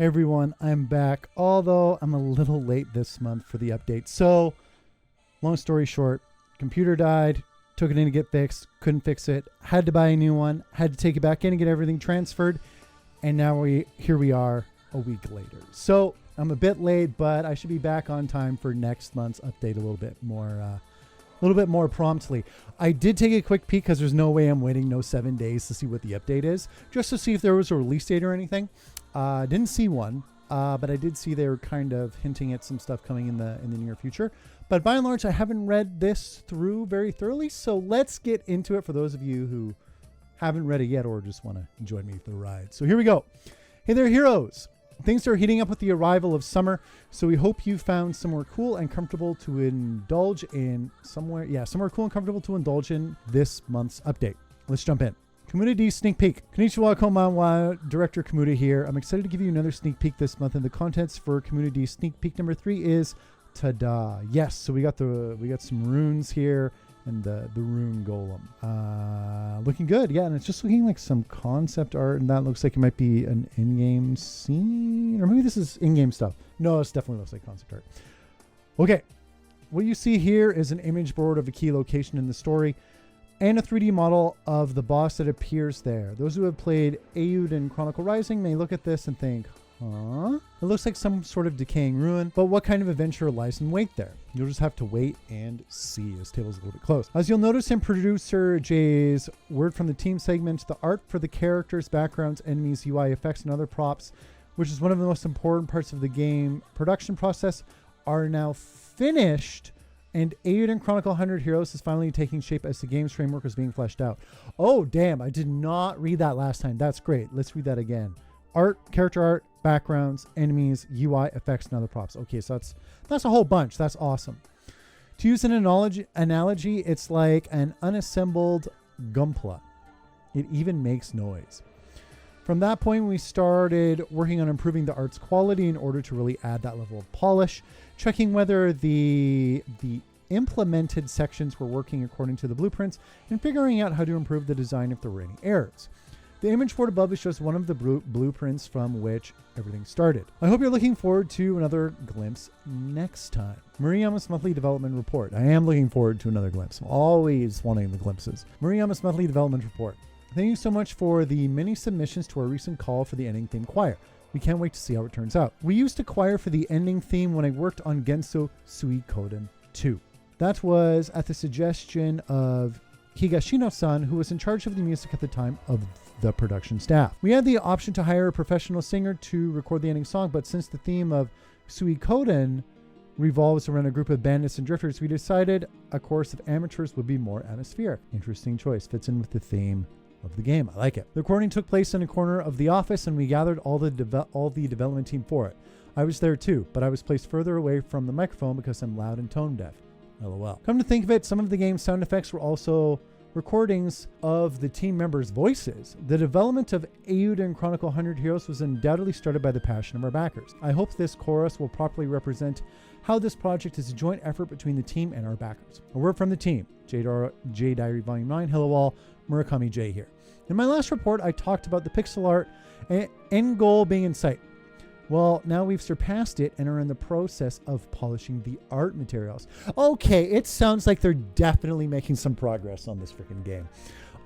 Hey everyone, I'm back, although I'm a little late this month for the update. So, long story short, computer died, took it in to get fixed, couldn't fix it, had to buy a new one, had to take it back in and get everything transferred, and now here we are a week later. So, I'm a bit late, but I should be back on time for next month's update a little bit more promptly. I did take a quick peek because there's no way I'm waiting 7 days to see what the update is, just to see if there was a release date or anything. Didn't see one, but I did see they were kind of hinting at some stuff coming in the near future. But by and large, I haven't read this through very thoroughly, so let's get into it for those of you who haven't read it yet or just want to join me for the ride. So here we go. Hey there, heroes. Things are heating up with the arrival of summer, so we hope you found somewhere cool and comfortable to indulge in somewhere cool and comfortable to indulge in this month's update. Let's jump in. Community Sneak Peek. Konnichiwa, konbanwa, Director Kamuda here. I'm excited to give you another sneak peek this month, and the contents for Community Sneak Peek number 3 is ta-da. Yes, so we got some runes here and the rune golem. Looking good, yeah, and it's just looking like some concept art, and that looks like it might be an in-game scene, or maybe this is in-game stuff. No, this definitely looks like concept art. Okay, what you see here is an image board of a key location in the story, and a 3D model of the boss that appears there. Those who have played Eiyuden Chronicle Rising may look at this and think, huh? It looks like some sort of decaying ruin, but what kind of adventure lies in wait there? You'll just have to wait and see. This table's a little bit close. As you'll notice in producer Jay's word from the team segment, the art for the characters, backgrounds, enemies, UI effects, and other props, which is one of the most important parts of the game production process, are now finished. And Eiyuden Chronicle 100 Heroes is finally taking shape as the game's framework is being fleshed out. Oh, damn. I did not read that last time. That's great. Let's read that again. Art, character art, backgrounds, enemies, UI, effects, and other props. Okay, so that's a whole bunch. That's awesome. To use an analogy, it's like an unassembled Gunpla. It even makes noise. From that point, we started working on improving the art's quality in order to really add that level of polish, checking whether the implemented sections were working according to the blueprints, and figuring out how to improve the design if there were any errors. The image board above is just one of the blueprints from which everything started. I hope you're looking forward to another glimpse next time. Murayama's monthly development report. I am looking forward to another glimpse. I'm always wanting the glimpses. Murayama's monthly development report. Thank you so much for the many submissions to our recent call for the ending theme choir. We can't wait to see how it turns out. We used a choir for the ending theme when I worked on Genso Suikoden 2. That was at the suggestion of Higashino-san, who was in charge of the music at the time of the production staff. We had the option to hire a professional singer to record the ending song, but since the theme of Suikoden revolves around a group of bandits and drifters, we decided a chorus of amateurs would be more atmospheric. Interesting choice. Fits in with the theme of the game. I like it. The recording took place in a corner of the office, and we gathered all the development team for it. I was there too, but I was placed further away from the microphone because I'm loud and tone deaf. LOL. Come to think of it, some of the game's sound effects were also recordings of the team members' voices. The development of Eiyuden Chronicle 100 Heroes was undoubtedly started by the passion of our backers. I hope this chorus will properly represent how this project is a joint effort between the team and our backers. A word from the team. J Diary Volume 9. Hello all. Murakami J here. In my last report, I talked about the pixel art end goal being in sight. Well, now we've surpassed it and are in the process of polishing the art materials. Okay, it sounds like they're definitely making some progress on this freaking game.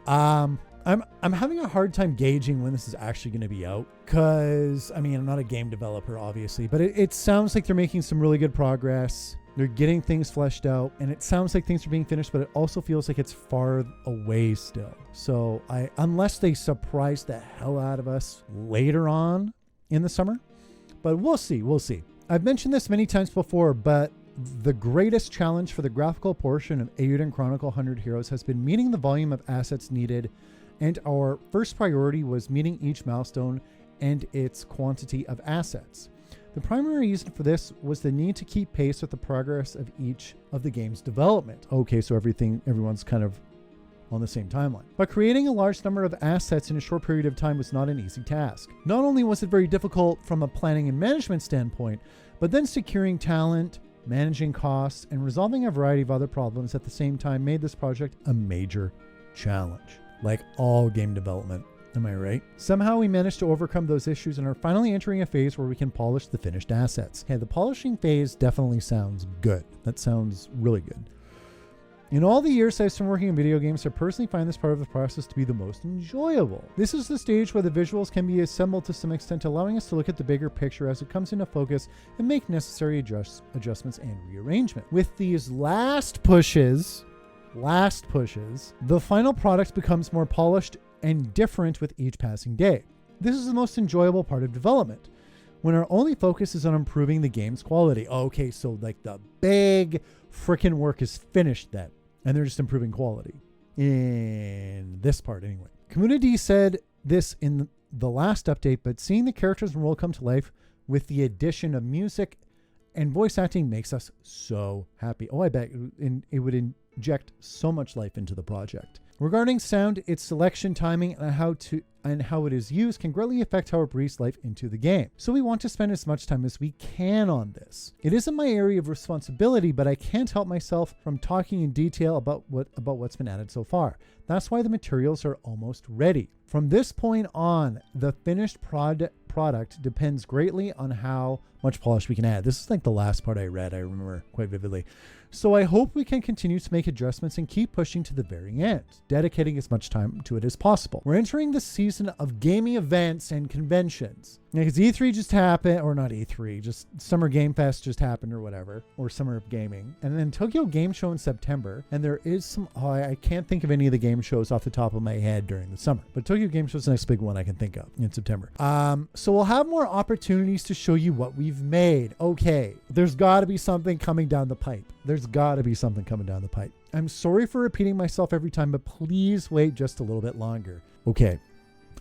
I'm having a hard time gauging when this is actually going to be out because, I mean, I'm not a game developer, obviously, but it sounds like they're making some really good progress. They're getting things fleshed out, and it sounds like things are being finished, but it also feels like it's far away still. So unless they surprise the hell out of us later on in the summer, but we'll see. I've mentioned this many times before, but the greatest challenge for the graphical portion of Eiyuden Chronicle 100 Heroes has been meeting the volume of assets needed, and our first priority was meeting each milestone and its quantity of assets. The primary reason for this was the need to keep pace with the progress of each of the game's development. Okay, so everyone's kind of on the same timeline. But creating a large number of assets in a short period of time was not an easy task. Not only was it very difficult from a planning and management standpoint, but then securing talent, managing costs, and resolving a variety of other problems at the same time made this project a major challenge. Like all game development, Am I right? Somehow we managed to overcome those issues and are finally entering a phase where we can polish the finished assets. Okay, the polishing phase definitely sounds good. That sounds really good. In all the years I've been working in video games, I personally find this part of the process to be the most enjoyable. This is the stage where the visuals can be assembled to some extent, allowing us to look at the bigger picture as it comes into focus and make necessary adjustments and rearrangement. With these last pushes, the final product becomes more polished and different with each passing day. This is the most enjoyable part of development, when our only focus is on improving the game's quality. Okay, so like the big freaking work is finished then, and they're just improving quality. In this part anyway. Community said this in the last update, but seeing the characters and world come to life with the addition of music and voice acting makes us so happy. Oh, I bet it would inject so much life into the project. Regarding sound, its selection, timing, and how it is used can greatly affect how it breathes life into the game. So we want to spend as much time as we can on this. It isn't my area of responsibility, but I can't help myself from talking in detail about what's been added so far. That's why the materials are almost ready. From this point on, the finished product depends greatly on how much polish we can add. This is like the last part I read, I remember quite vividly. So I hope we can continue to make adjustments and keep pushing to the very end, dedicating as much time to it as possible. We're entering the season of gaming events and conventions. Because E3 just happened, or not E3, just Summer Game Fest just happened or whatever, or Summer of Gaming. And then Tokyo Game Show in September. And there is some, I can't think of any of the game shows off the top of my head during the summer. But Tokyo Game Show is the next big one I can think of in September. So we'll have more opportunities to show you what we've made. Okay, there's got to be something coming down the pipe. There's got to be something coming down the pipe. I'm sorry for repeating myself every time, but please wait just a little bit longer. Okay,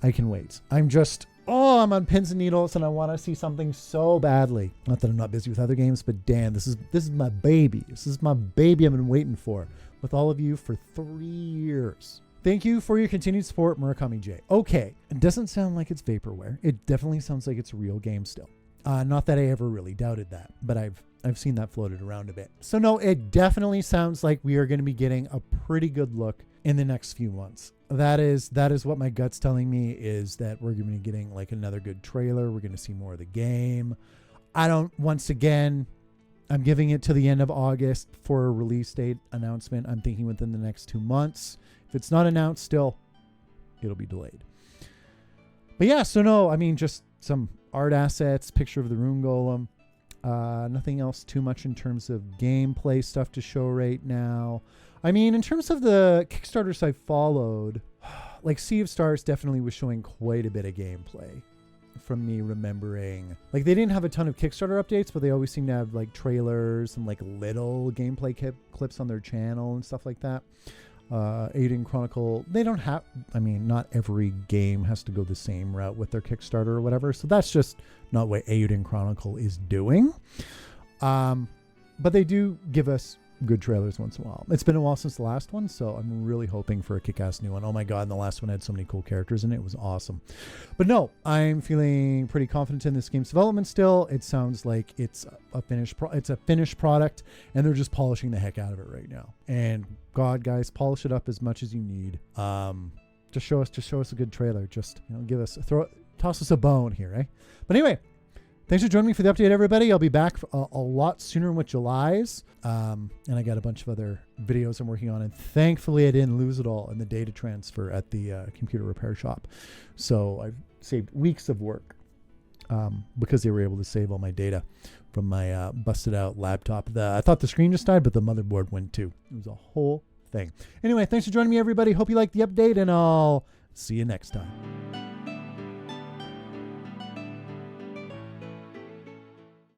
I can wait. I'm on pins and needles and I want to see something so badly. Not that I'm not busy with other games, but damn, this is my baby. This is my baby I've been waiting for with all of you for 3 years. Thank you for your continued support, Murakami J. Okay, it doesn't sound like it's vaporware. It definitely sounds like it's a real game still. Not that I ever really doubted that, but I've seen that floated around a bit. So no, it definitely sounds like we are going to be getting a pretty good look in the next few months. That is what my gut's telling me, is that we're going to be getting like another good trailer. We're going to see more of the game. Once again, I'm giving it to the end of August for a release date announcement. I'm thinking within the next 2 months. If it's not announced still, it'll be delayed. But yeah, so no, I mean, just some art assets, picture of the Rune Golem. Nothing else too much in terms of gameplay stuff to show right now. I mean, in terms of the Kickstarters I followed, like Sea of Stars definitely was showing quite a bit of gameplay from me remembering. Like they didn't have a ton of Kickstarter updates, but they always seem to have like trailers and like little gameplay clips on their channel and stuff like that. Eiyuden Chronicle, they don't have, I mean, not every game has to go the same route with their Kickstarter or whatever. So that's just not what Eiyuden Chronicle is doing. But they do give us good trailers once in a while. It's been a while since the last one, so I'm really hoping for a kick-ass new one. Oh my god, and the last one had so many cool characters in it. It was awesome. But no, I'm feeling pretty confident in this game's development still. It sounds like it's a finished product, and they're just polishing the heck out of it right now. And god, guys, polish it up as much as you need. Just show us a good trailer. Just, toss us a bone here, eh? But anyway, thanks for joining me for the update, everybody. I'll be back a lot sooner with July's. And I got a bunch of other videos I'm working on. And thankfully, I didn't lose it all in the data transfer at the computer repair shop. So I've saved weeks of work because they were able to save all my data from my busted out laptop. I thought the screen just died, but the motherboard went too. It was a whole thing. Anyway, thanks for joining me, everybody. Hope you liked the update, and I'll see you next time.